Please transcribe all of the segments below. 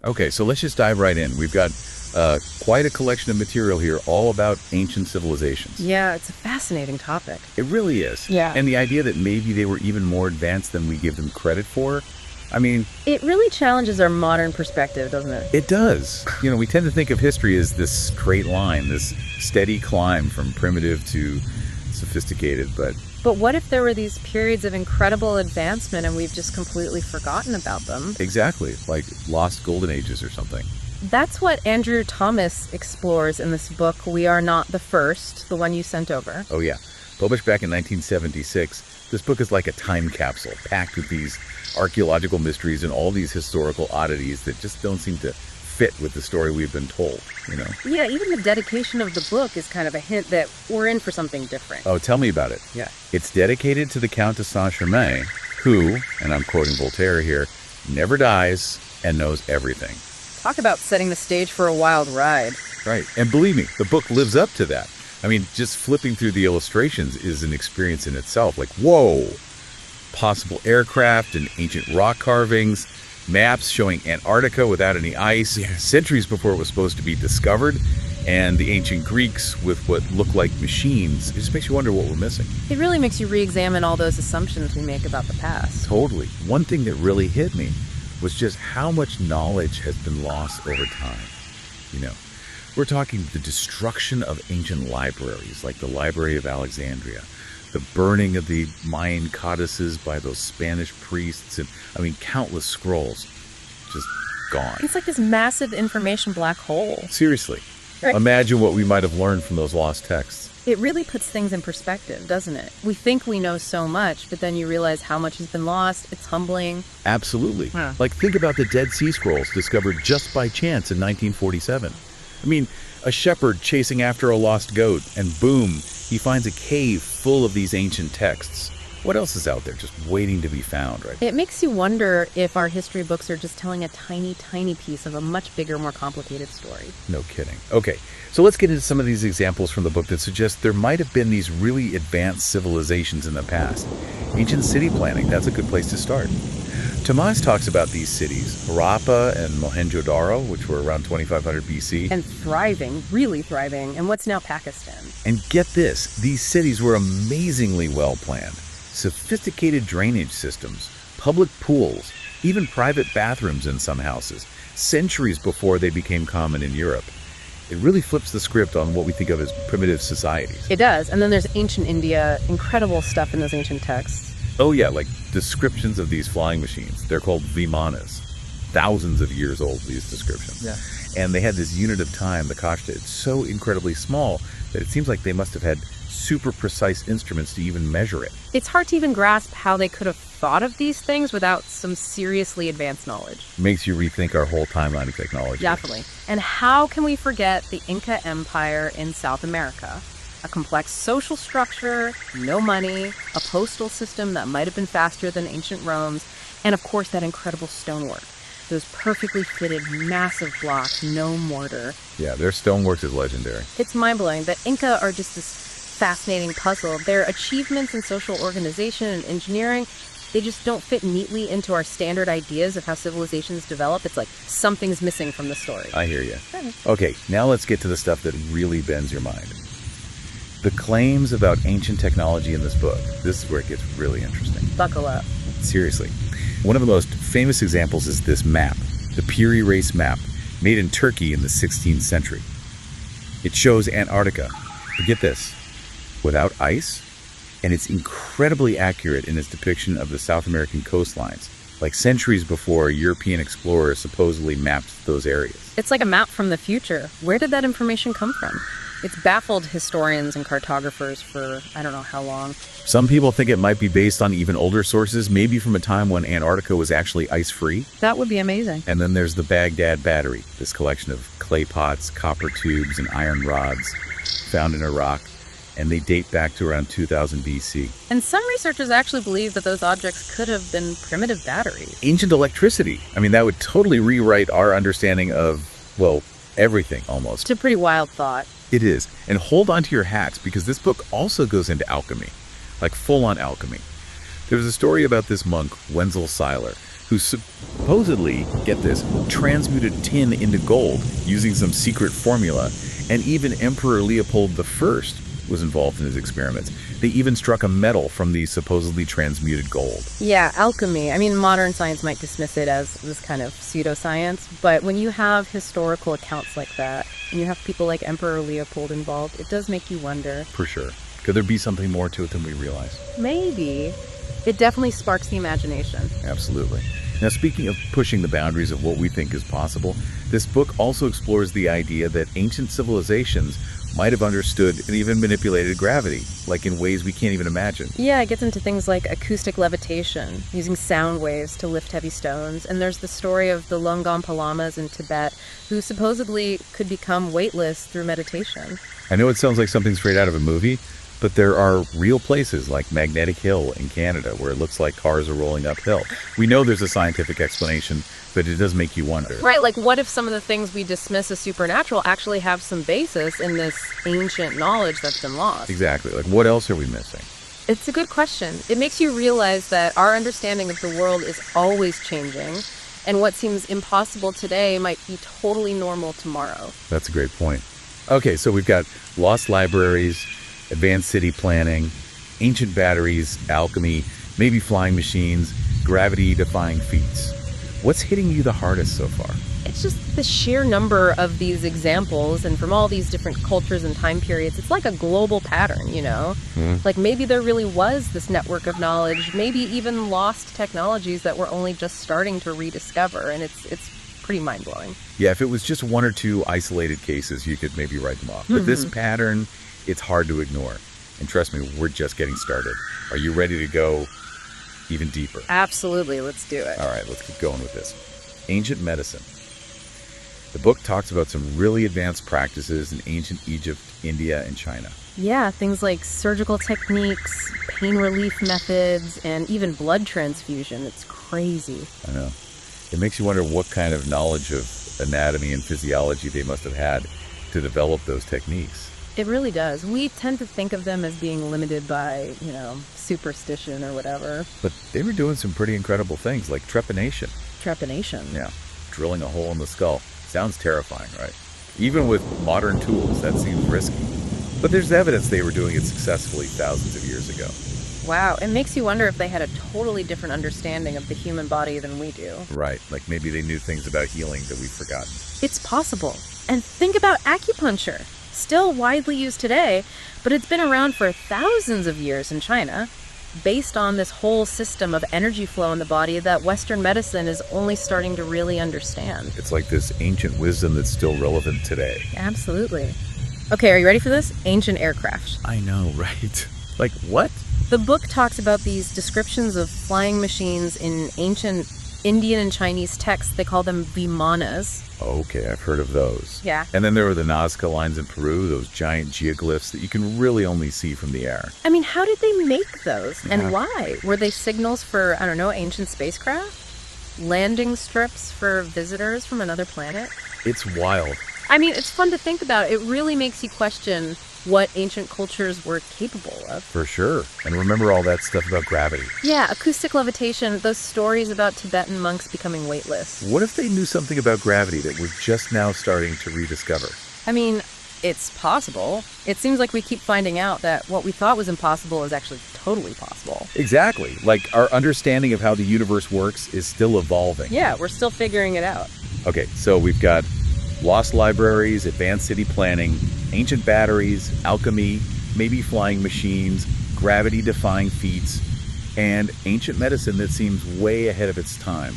Okay, so let's just dive right in. We've got quite a collection of material here, all about ancient civilizations. Yeah, it's a fascinating topic. It really is. Yeah. And the idea that maybe they were even more advanced than we give them credit for, I mean, It really challenges our modern perspective, doesn't it? it does. You know, we tend to think of history as this straight line, this steady climb from primitive to sophisticated, but But what if there were these periods of incredible advancement and we've just completely forgotten about them? exactly, like lost golden ages or something. That's what Andrew Thomas explores in this book, We Are Not the First, the one you sent over. Oh yeah, published back in 1976, this book is like a time capsule, packed with these archaeological mysteries and all these historical oddities that just don't seem to fit with the story we've been told, you know? Yeah, even the dedication of the book is kind of a hint that we're in for something different. Oh, tell me about it. Yeah. It's dedicated to the Count de Saint-Germain, who, and I'm quoting Voltaire here, never dies and knows everything. Talk about setting the stage for a wild ride. Right. And believe me, the book lives up to that. I mean, just flipping through the illustrations is an experience in itself. Like, whoa! Possible aircraft and ancient rock carvings, maps showing Antarctica without any ice, centuries before it was supposed to be discovered, and the ancient Greeks with what look like machines. It just makes you wonder what we're missing. It really makes you re-examine all those assumptions we make about the past. Totally. One thing that really hit me was just how much knowledge has been lost over time. You know, we're talking the destruction of ancient libraries, like the Library of Alexandria, the burning of the Mayan codices by those Spanish priests, and, I mean, countless scrolls just gone. It's like this massive information black hole. Seriously. Right. Imagine what we might have learned from those lost texts. It really puts things in perspective, doesn't it? We think we know so much, but then you realize how much has been lost. It's humbling. Absolutely. Huh. Like, think about the Dead Sea Scrolls discovered just by chance in 1947. I mean, a shepherd chasing after a lost goat, and boom, he finds a cave full of these ancient texts. What else is out there just waiting to be found, right? It makes you wonder if our history books are just telling a tiny, tiny piece of a much bigger, more complicated story. No kidding. Okay, so let's get into some of these examples from the book that suggest there might have been these really advanced civilizations in the past. Ancient city planning, that's a good place to start. Tomas talks about these cities, Harappa and Mohenjo-Daro, which were around 2500 BC. And thriving, really thriving, in what's now Pakistan. And get this, these cities were amazingly well planned. Sophisticated drainage systems, public pools, even private bathrooms in some houses, centuries before they became common in Europe. It really flips the script on what we think of as primitive societies. It does. And then there's ancient India, incredible stuff in those ancient texts. Oh yeah, like descriptions of these flying machines. They're called vimanas. Thousands of years old, these descriptions. Yeah. And they had this unit of time, the kashta. It's so incredibly small that it seems like they must have had super precise instruments to even measure it. It's hard to even grasp how they could have thought of these things without some seriously advanced knowledge. Makes you rethink our whole timeline of technology. Definitely. And how can we forget the Inca Empire in South America? A complex social structure, no money, a postal system that might have been faster than ancient Rome's, and of course that incredible stonework. Those perfectly fitted, massive blocks, no mortar. Yeah, their stonework is legendary. It's mind-blowing. The Inca are just this fascinating puzzle. Their achievements in social organization and engineering, they just don't fit neatly into our standard ideas of how civilizations develop. It's like something's missing from the story. I hear you. Okay, now let's get to the stuff that really bends your mind. The claims about ancient technology in this book. This is where it gets really interesting. Buckle up. Seriously. One of the most famous examples is this map, the Piri Reis map, made in Turkey in the 16th century. It shows Antarctica, but get this, without ice, and it's incredibly accurate in its depiction of the South American coastlines, like centuries before European explorers supposedly mapped those areas. It's like a map from the future. Where did that information come from? It's baffled historians and cartographers for I don't know how long. Some people think it might be based on even older sources, maybe from a time when Antarctica was actually ice-free. That would be amazing. And then there's the Baghdad Battery, this collection of clay pots, copper tubes, and iron rods found in Iraq, and they date back to around 2000 BC. And some researchers actually believe that those objects could have been primitive batteries. Ancient electricity. I mean, that would totally rewrite our understanding of, well, everything almost. It's a pretty wild thought. It is. And hold on to your hats, because this book also goes into alchemy, like full-on alchemy. There was a story about this monk, Wenzel Seiler, who supposedly, get this, transmuted tin into gold using some secret formula, and even Emperor Leopold I was involved in his experiments. They even struck a medal from the supposedly transmuted gold. Yeah, alchemy. I mean, modern science might dismiss it as this kind of pseudoscience, but when you have historical accounts like that, and you have people like Emperor Leopold involved, it does make you wonder. For sure. Could there be something more to it than we realize? Maybe. It definitely sparks the imagination. Absolutely. Now, speaking of pushing the boundaries of what we think is possible, this book also explores the idea that ancient civilizations might have understood and even manipulated gravity, like in ways we can't even imagine. Yeah, it gets into things like acoustic levitation, using sound waves to lift heavy stones. And there's the story of the Longompa Lamas in Tibet, who supposedly could become weightless through meditation. I know it sounds like something straight out of a movie, but there are real places like Magnetic Hill in Canada where it looks like cars are rolling uphill. We know there's a scientific explanation, but it does make you wonder. Right, like what if some of the things we dismiss as supernatural actually have some basis in this ancient knowledge that's been lost? Exactly. Like, what else are we missing? It's a good question. It makes you realize that our understanding of the world is always changing, and what seems impossible today might be totally normal tomorrow. That's a great point. Okay, so we've got lost libraries, advanced city planning, ancient batteries, alchemy, maybe flying machines, gravity-defying feats. What's hitting you the hardest so far? It's just the sheer number of these examples, and from all these different cultures and time periods, it's like a global pattern, you know? Like maybe there really was this network of knowledge, maybe even lost technologies that we're only just starting to rediscover, and it's pretty mind-blowing. Yeah, if it was just one or two isolated cases, you could maybe write them off. But this pattern, it's hard to ignore. And trust me, we're just getting started. Are you ready to go even deeper? Absolutely, let's do it. All right, let's keep going with this. Ancient medicine. The book talks about some really advanced practices in ancient Egypt, India, and China. Yeah, things like surgical techniques, pain relief methods, and even blood transfusion. It's crazy. I know. It makes you wonder what kind of knowledge of anatomy and physiology they must have had to develop those techniques. It really does. We tend to think of them as being limited by, superstition or whatever. But they were doing some pretty incredible things, like trepanation. Trepanation? Yeah, drilling a hole in the skull. Sounds terrifying, right? Even with modern tools, that seems risky. But there's evidence they were doing it successfully thousands of years ago. Wow, it makes you wonder if they had a totally different understanding of the human body than we do. Right, like maybe they knew things about healing that we've forgotten. It's possible. And think about acupuncture. Still widely used today, but it's been around for thousands of years in China, based on this whole system of energy flow in the body that Western medicine is only starting to really understand. It's like this ancient wisdom that's still relevant today. Absolutely. Okay, are you ready for this? Ancient aircraft. I know, right? Like what? The book talks about these descriptions of flying machines in ancient Indian and Chinese texts. They call them vimanas. Okay, I've heard of those. Yeah. And then there were the Nazca lines in Peru, those giant geoglyphs that you can really only see from the air. I mean, how did they make those? And why? Were they signals for, ancient spacecraft? Landing strips for visitors from another planet? It's wild. I mean, it's fun to think about. It really makes you question what ancient cultures were capable of. For sure. And remember all that stuff about gravity. Yeah, acoustic levitation, those stories about Tibetan monks becoming weightless. What if they knew something about gravity that we're just now starting to rediscover? I mean, it's possible. It seems like we keep finding out that what we thought was impossible is actually totally possible. Exactly. Like our understanding of how the universe works is still evolving. Yeah, we're still figuring it out. Okay, so we've got lost libraries, advanced city planning, ancient batteries, alchemy, maybe flying machines, gravity-defying feats, and ancient medicine that seems way ahead of its time.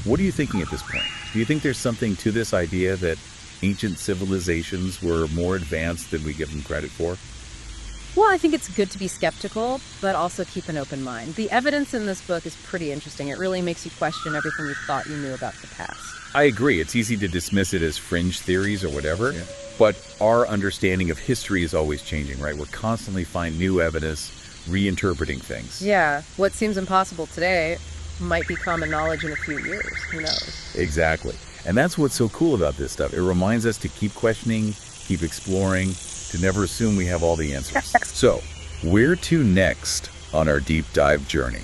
What are you thinking at this point? Do you think there's something to this idea that ancient civilizations were more advanced than we give them credit for? Well, I think it's good to be skeptical, but also keep an open mind. The evidence in this book is pretty interesting. It really makes you question everything you thought you knew about the past. I agree. It's easy to dismiss it as fringe theories or whatever, but our understanding of history is always changing, right? We're constantly finding new evidence, reinterpreting things. Yeah, what seems impossible today might be common knowledge in a few years. Who knows? Exactly. And that's what's so cool about this stuff. It reminds us to keep questioning, keep exploring, to never assume we have all the answers. So, where to next on our deep dive journey?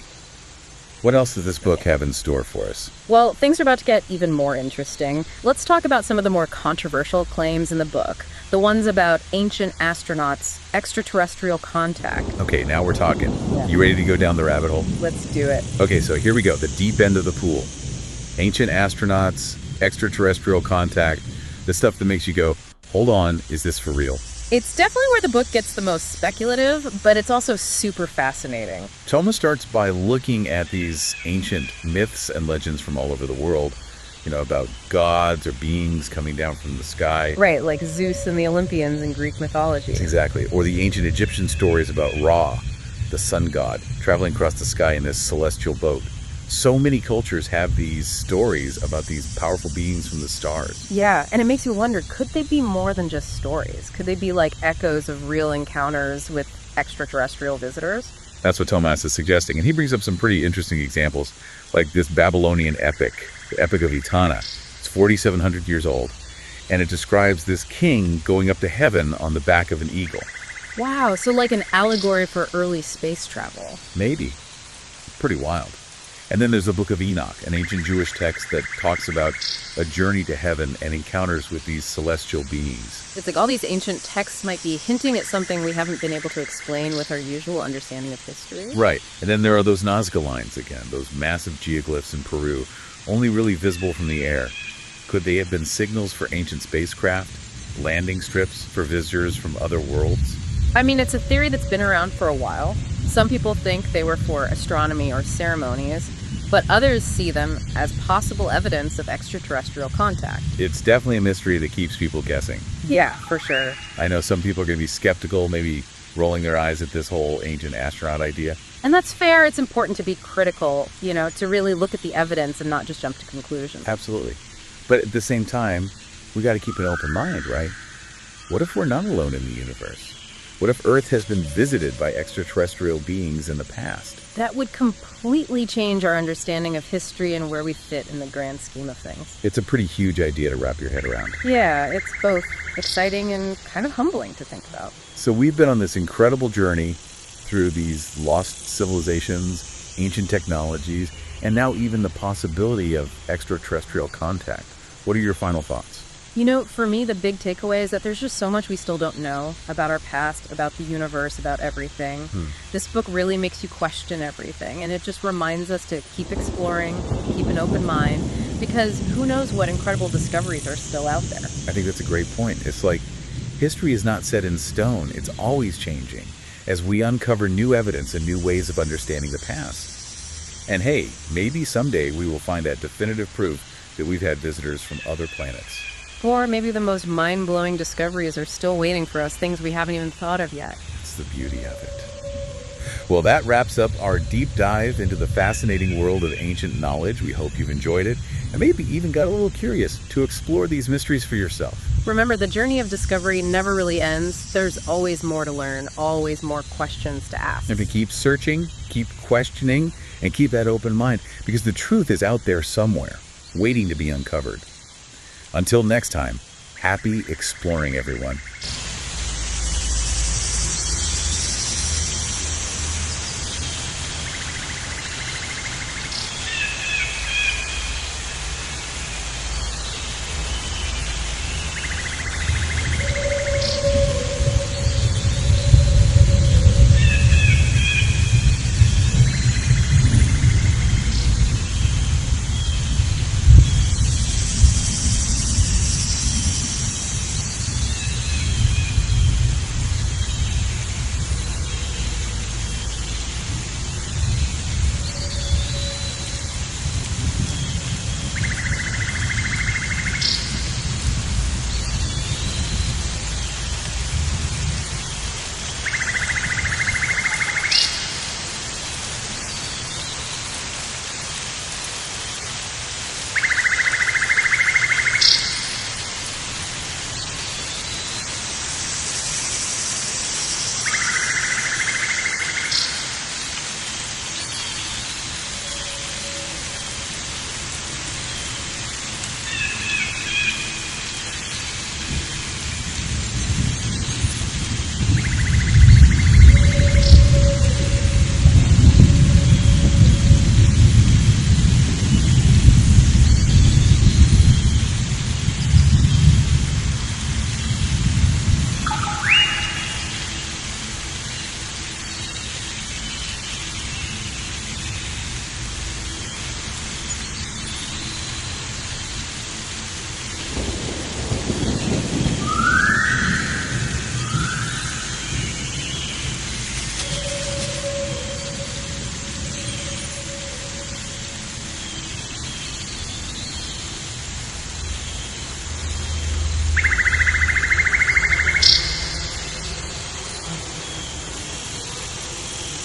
What else does this book have in store for us? Well, things are about to get even more interesting. Let's talk about some of the more controversial claims in the book. The ones about ancient astronauts, extraterrestrial contact. Okay, now we're talking. Yeah. You ready to go down the rabbit hole? Let's do it. Okay, so here we go, the deep end of the pool. Ancient astronauts, extraterrestrial contact, the stuff that makes you go, hold on, is this for real? It's definitely where the book gets the most speculative, but it's also super fascinating. Toma starts by looking at these ancient myths and legends from all over the world, about gods or beings coming down from the sky. Right, like Zeus and the Olympians in Greek mythology. Exactly. Or the ancient Egyptian stories about Ra, the sun god, traveling across the sky in this celestial boat. So many cultures have these stories about these powerful beings from the stars. Yeah, and it makes you wonder, could they be more than just stories? Could they be like echoes of real encounters with extraterrestrial visitors? That's what Tomas is suggesting. And he brings up some pretty interesting examples, like this Babylonian epic, the Epic of Etana. It's 4,700 years old, and it describes this king going up to heaven on the back of an eagle. Wow, so like an allegory for early space travel. Maybe. Pretty wild. And then there's the Book of Enoch, an ancient Jewish text that talks about a journey to heaven and encounters with these celestial beings. It's like all these ancient texts might be hinting at something we haven't been able to explain with our usual understanding of history. Right. And then there are those Nazca lines again, those massive geoglyphs in Peru, only really visible from the air. Could they have been signals for ancient spacecraft, landing strips for visitors from other worlds? I mean, it's a theory that's been around for a while. Some people think they were for astronomy or ceremonies, but others see them as possible evidence of extraterrestrial contact. It's definitely a mystery that keeps people guessing. Yeah, for sure. I know some people are going to be skeptical, maybe rolling their eyes at this whole ancient astronaut idea. And that's fair. It's important to be critical, to really look at the evidence and not just jump to conclusions. Absolutely. But at the same time, we got to keep an open mind, right? What if we're not alone in the universe? What if Earth has been visited by extraterrestrial beings in the past? That would completely change our understanding of history and where we fit in the grand scheme of things. It's a pretty huge idea to wrap your head around. Yeah, it's both exciting and kind of humbling to think about. So we've been on this incredible journey through these lost civilizations, ancient technologies, and now even the possibility of extraterrestrial contact. What are your final thoughts? For me, the big takeaway is that there's just so much we still don't know about our past, about the universe, about everything. This book really makes you question everything, and it just reminds us to keep exploring, keep an open mind, because who knows what incredible discoveries are still out there. I think that's a great point. It's like history is not set in stone. It's always changing as we uncover new evidence and new ways of understanding the past. And hey, maybe someday we will find that definitive proof that we've had visitors from other planets. Or maybe the most mind-blowing discoveries are still waiting for us, things we haven't even thought of yet. That's the beauty of it. Well, that wraps up our deep dive into the fascinating world of ancient knowledge. We hope you've enjoyed it, and maybe even got a little curious to explore these mysteries for yourself. Remember, the journey of discovery never really ends. There's always more to learn, always more questions to ask. And to keep searching, keep questioning, and keep that open mind, because the truth is out there somewhere, waiting to be uncovered. Until next time, happy exploring, everyone.